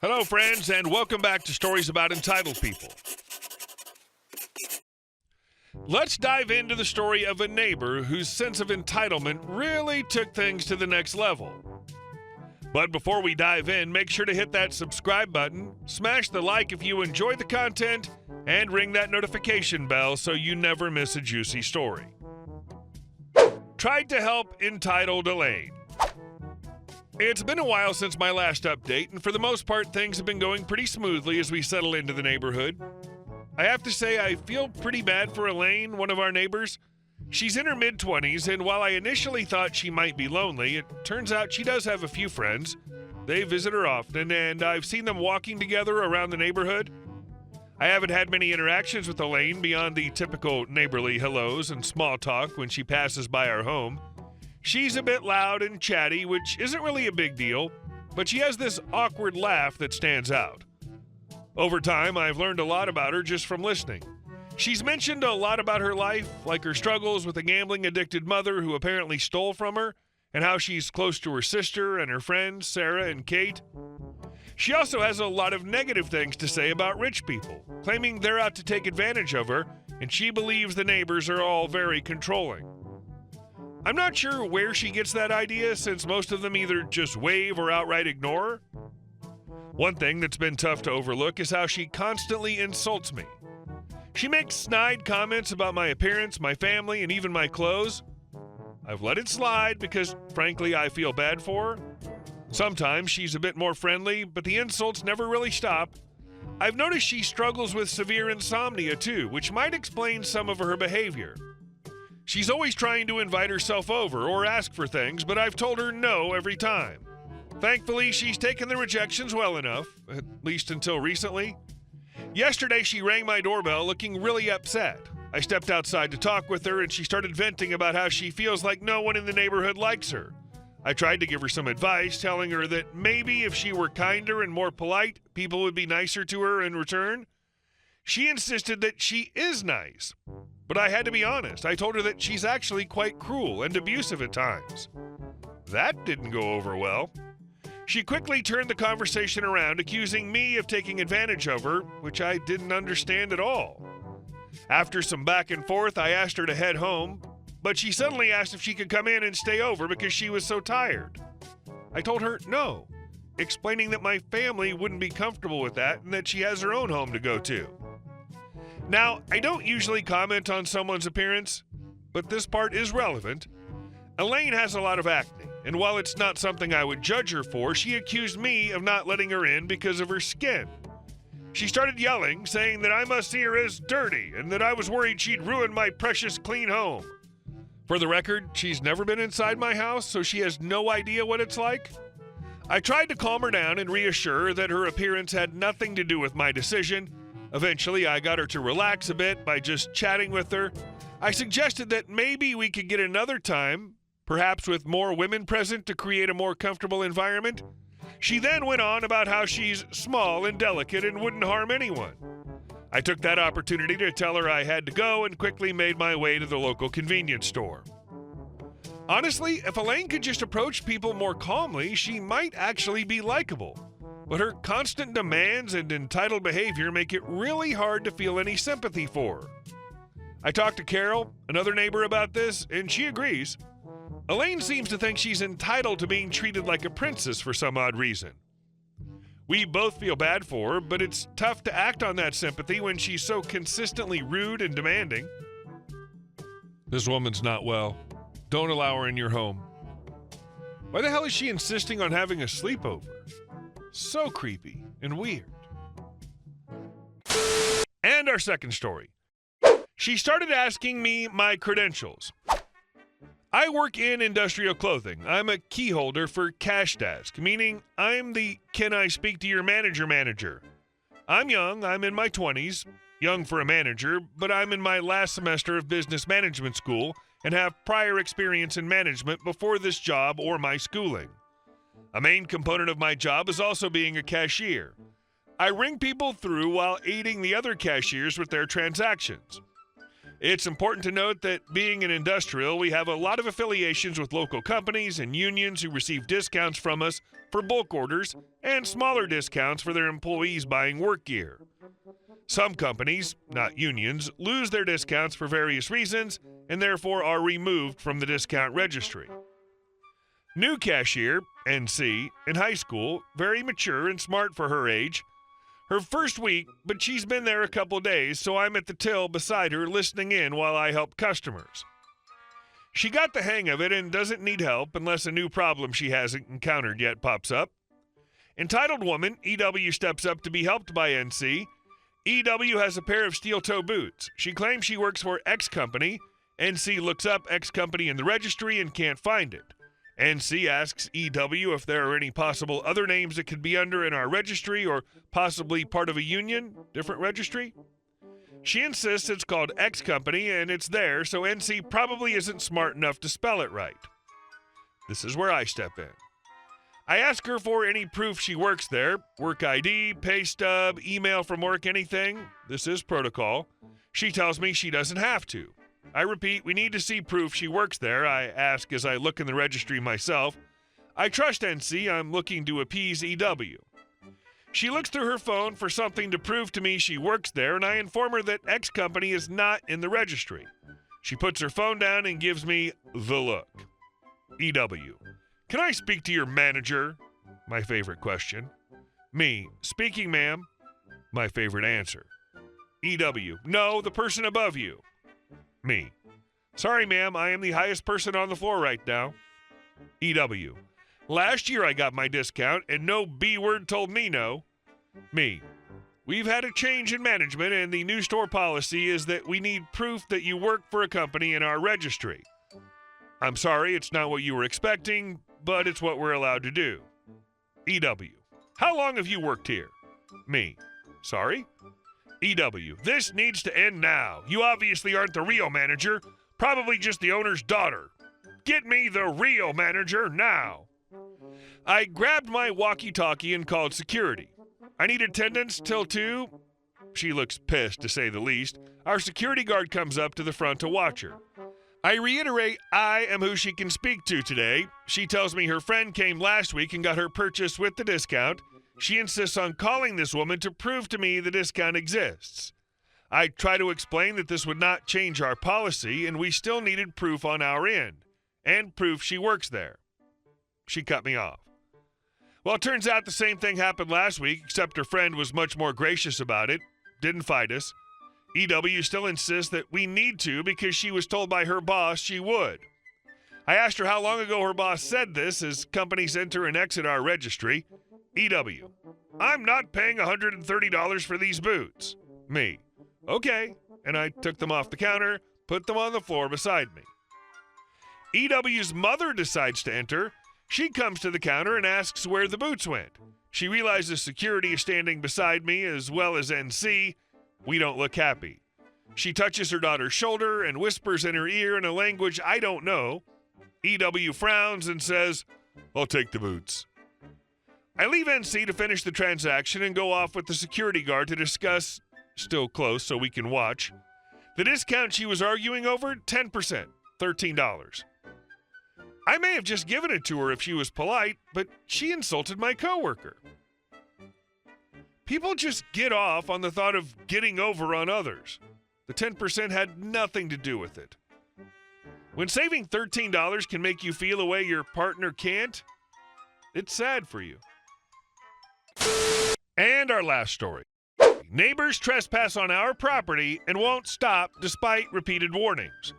Hello, friends, and welcome back to Stories About Entitled People. Let's dive into the story of a neighbor whose sense of entitlement really took things to the next level. But before we dive in, make sure to hit that subscribe button, smash the like if you enjoy the content, and ring that notification bell so you never miss a juicy story. Tried to help entitled Elaine. It's been a while since my last update, and for the most part, things have been going pretty smoothly as we settle into the neighborhood. I have to say, I feel pretty bad for Elaine, one of our neighbors. She's in her mid-20s, and while I initially thought she might be lonely, it turns out she does have a few friends. They visit her often, and I've seen them walking together around the neighborhood. I haven't had many interactions with Elaine beyond the typical neighborly hellos and small talk when she passes by our home. She's a bit loud and chatty, which isn't really a big deal, but she has this awkward laugh that stands out. Over time, I've learned a lot about her just from listening. She's mentioned a lot about her life, like her struggles with a gambling-addicted mother who apparently stole from her, and how she's close to her sister and her friends, Sarah and Kate. She also has a lot of negative things to say about rich people, claiming they're out to take advantage of her, and she believes the neighbors are all very controlling. I'm not sure where she gets that idea, since most of them either just wave or outright ignore her. One thing that's been tough to overlook is how she constantly insults me. She makes snide comments about my appearance, my family, and even my clothes. I've let it slide because, frankly, I feel bad for her. Sometimes she's a bit more friendly, but the insults never really stop. I've noticed she struggles with severe insomnia, too, which might explain some of her behavior. She's always trying to invite herself over or ask for things, but I've told her no every time. Thankfully, she's taken the rejections well enough, at least until recently. Yesterday, she rang my doorbell looking really upset. I stepped outside to talk with her, and she started venting about how she feels like no one in the neighborhood likes her. I tried to give her some advice, telling her that maybe if she were kinder and more polite, people would be nicer to her in return. She insisted that she is nice. But I had to be honest. I told her that she's actually quite cruel and abusive at times. That didn't go over well. She quickly turned the conversation around, accusing me of taking advantage of her, which I didn't understand at all. After some back and forth, I asked her to head home, but she suddenly asked if she could come in and stay over because she was so tired. I told her no, explaining that my family wouldn't be comfortable with that and that she has her own home to go to. Now, I don't usually comment on someone's appearance, but this part is relevant. Elaine has a lot of acne, and while it's not something I would judge her for, she accused me of not letting her in because of her skin. She started yelling, saying that I must see her as dirty, and that I was worried she'd ruin my precious clean home. For the record, she's never been inside my house, so she has no idea what it's like. I tried to calm her down and reassure her that her appearance had nothing to do with my decision. Eventually, I got her to relax a bit by just chatting with her. I suggested that maybe we could get another time, perhaps with more women present to create a more comfortable environment. She then went on about how she's small and delicate and wouldn't harm anyone. I took that opportunity to tell her I had to go and quickly made my way to the local convenience store. Honestly, if Elaine could just approach people more calmly, she might actually be likable. But her constant demands and entitled behavior make it really hard to feel any sympathy for her. I talked to Carol, another neighbor, about this, and she agrees. Elaine seems to think she's entitled to being treated like a princess for some odd reason. We both feel bad for her, but it's tough to act on that sympathy when she's so consistently rude and demanding. This woman's not well. Don't allow her in your home. Why the hell is she insisting on having a sleepover? So creepy and weird. And our second story. She started asking me my credentials. I work in industrial clothing. I'm a key holder for cash desk, meaning I'm the can I speak to your manager. I'm young, I'm in my 20s, young for a manager, but I'm in my last semester of business management school and have prior experience in management before this job or my schooling. A main component of my job is also being a cashier. I ring people through while aiding the other cashiers with their transactions. It's important to note that being an industrial, we have a lot of affiliations with local companies and unions who receive discounts from us for bulk orders and smaller discounts for their employees buying work gear. Some companies, not unions, lose their discounts for various reasons and therefore are removed from the discount registry. New cashier, NC, in high school, very mature and smart for her age. Her first week, but she's been there a couple days, so I'm at the till beside her listening in while I help customers. She got the hang of it and doesn't need help unless a new problem she hasn't encountered yet pops up. Entitled woman, EW steps up to be helped by NC. EW has a pair of steel-toe boots. She claims she works for X company. NC looks up X company in the registry and can't find it. NC asks EW if there are any possible other names it could be under in our registry or possibly part of a union, different registry. She insists it's called X Company and it's there, so NC probably isn't smart enough to spell it right. This is where I step in. I ask her for any proof she works there, work ID, pay stub, email from work, anything. This is protocol. She tells me she doesn't have to. I repeat, we need to see proof she works there. I ask as I look in the registry myself. I trust NC. I'm looking to appease EW. She looks through her phone for something to prove to me she works there, and I inform her that X company is not in the registry. She puts her phone down and gives me the look. EW. Can I speak to your manager? My favorite question. Me. Speaking, ma'am. My favorite answer. EW. No, the person above you. Me. Sorry, ma'am, I am the highest person on the floor right now. EW. Last year I got my discount, and no B word told me no. Me. We've had a change in management, and the new store policy is that we need proof that you work for a company in our registry. I'm sorry, it's not what you were expecting, but it's what we're allowed to do. EW. How long have you worked here? Me. Sorry? EW. This needs to end now. You obviously aren't the real manager, probably just the owner's daughter. Get me the real manager now. I grabbed my walkie-talkie and called security. I need attendance till 2. She looks pissed, to say the least. Our security guard comes up to the front to watch her. I reiterate I am who she can speak to today. She tells me her friend came last week and got her purchase with the discount. She insists on calling this woman to prove to me the discount exists. I try to explain that this would not change our policy and we still needed proof on our end, and proof she works there. She cut me off. Well, it turns out the same thing happened last week, except her friend was much more gracious about it, didn't fight us. EW still insists that we need to because she was told by her boss she would. I asked her how long ago her boss said this as companies enter and exit our registry. EW. I'm not paying $130 for these boots. Me. Okay. And I took them off the counter, put them on the floor beside me. EW's mother decides to enter. She comes to the counter and asks where the boots went. She realizes security is standing beside me as well as NC. We don't look happy. She touches her daughter's shoulder and whispers in her ear in a language I don't know. EW frowns and says, I'll take the boots. I leave NC to finish the transaction and go off with the security guard to discuss, still close so we can watch, the discount she was arguing over, 10%, $13. I may have just given it to her if she was polite, but she insulted my coworker. People just get off on the thought of getting over on others. The 10% had nothing to do with it. When saving $13 can make you feel a way your partner can't, it's sad for you. And our last story. Neighbors trespass on our property and won't stop despite repeated warnings.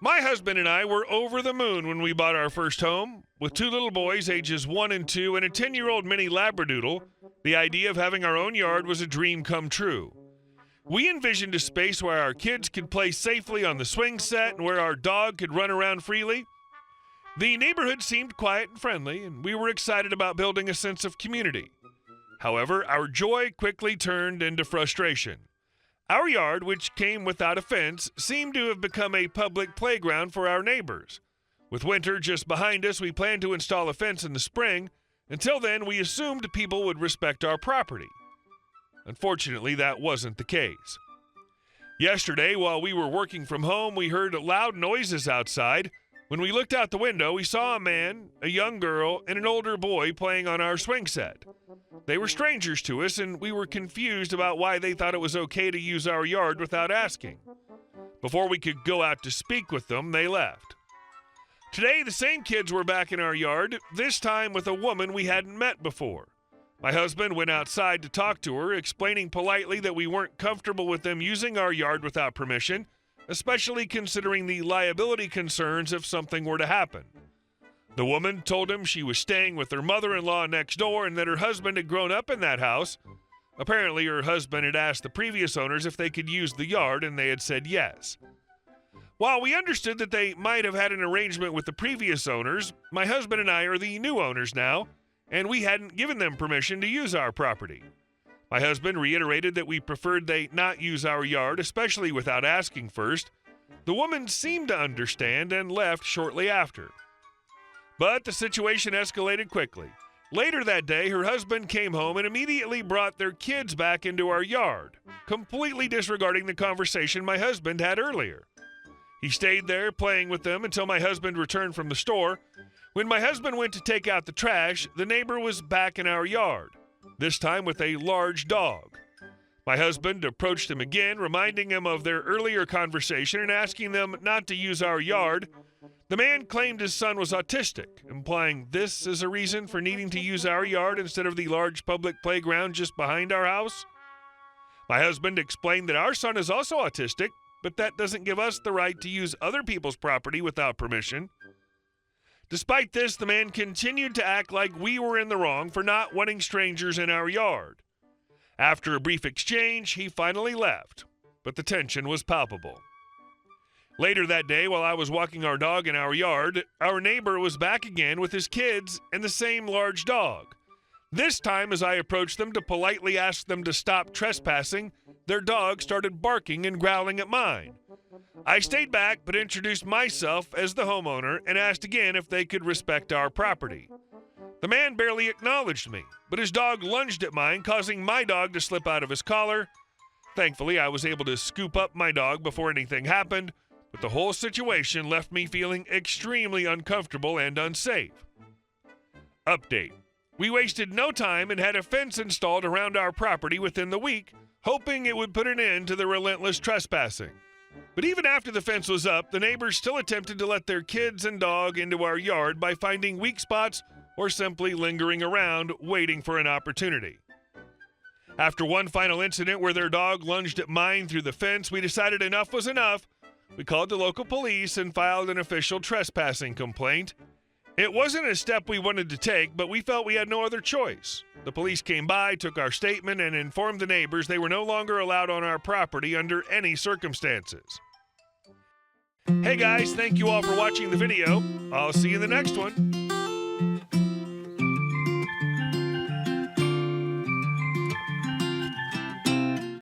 My husband and I were over the moon when we bought our first home. With 2 little boys, ages 1 and 2, and a 10-year-old mini Labradoodle, the idea of having our own yard was a dream come true. We envisioned a space where our kids could play safely on the swing set and where our dog could run around freely. The neighborhood seemed quiet and friendly, and we were excited about building a sense of community. However, our joy quickly turned into frustration. Our yard, which came without a fence, seemed to have become a public playground for our neighbors. With winter just behind us, we planned to install a fence in the spring. Until then, we assumed people would respect our property. Unfortunately, that wasn't the case. Yesterday, while we were working from home, we heard loud noises outside. When we looked out the window, we saw a man, a young girl, and an older boy playing on our swing set. They were strangers to us, and we were confused about why they thought it was okay to use our yard without asking. Before we could go out to speak with them, they left. Today, the same kids were back in our yard, this time with a woman we hadn't met before. My husband went outside to talk to her, explaining politely that we weren't comfortable with them using our yard without permission, especially considering the liability concerns if something were to happen. The woman told him she was staying with her mother-in-law next door and that her husband had grown up in that house. Apparently, her husband had asked the previous owners if they could use the yard, and they had said yes. While we understood that they might have had an arrangement with the previous owners, my husband and I are the new owners now, and we hadn't given them permission to use our property. My husband reiterated that we preferred they not use our yard, especially without asking first. The woman seemed to understand and left shortly after. But the situation escalated quickly. Later that day, her husband came home and immediately brought their kids back into our yard, completely disregarding the conversation my husband had earlier. He stayed there playing with them until my husband returned from the store. When my husband went to take out the trash, the neighbor was back in our yard, this time with a large dog. My husband approached him again, reminding him of their earlier conversation and asking them not to use our yard. The man claimed his son was autistic, implying this is a reason for needing to use our yard instead of the large public playground just behind our house. My husband explained that our son is also autistic, but that doesn't give us the right to use other people's property without permission. Despite this, the man continued to act like we were in the wrong for not wanting strangers in our yard. After a brief exchange, he finally left, but the tension was palpable. Later that day, while I was walking our dog in our yard, our neighbor was back again with his kids and the same large dog. This time, as I approached them to politely ask them to stop trespassing, their dog started barking and growling at mine. I stayed back but introduced myself as the homeowner and asked again if they could respect our property. The man barely acknowledged me, but his dog lunged at mine, causing my dog to slip out of his collar. Thankfully, I was able to scoop up my dog before anything happened, but the whole situation left me feeling extremely uncomfortable and unsafe. Update. We wasted no time and had a fence installed around our property within the week, hoping it would put an end to the relentless trespassing. But even after the fence was up, the neighbors still attempted to let their kids and dog into our yard by finding weak spots or simply lingering around, waiting for an opportunity. After one final incident where their dog lunged at mine through the fence, we decided enough was enough. We called the local police and filed an official trespassing complaint. It wasn't a step we wanted to take, but we felt we had no other choice. The police came by, took our statement, and informed the neighbors they were no longer allowed on our property under any circumstances. Hey guys, thank you all for watching the video. I'll see you in the next one.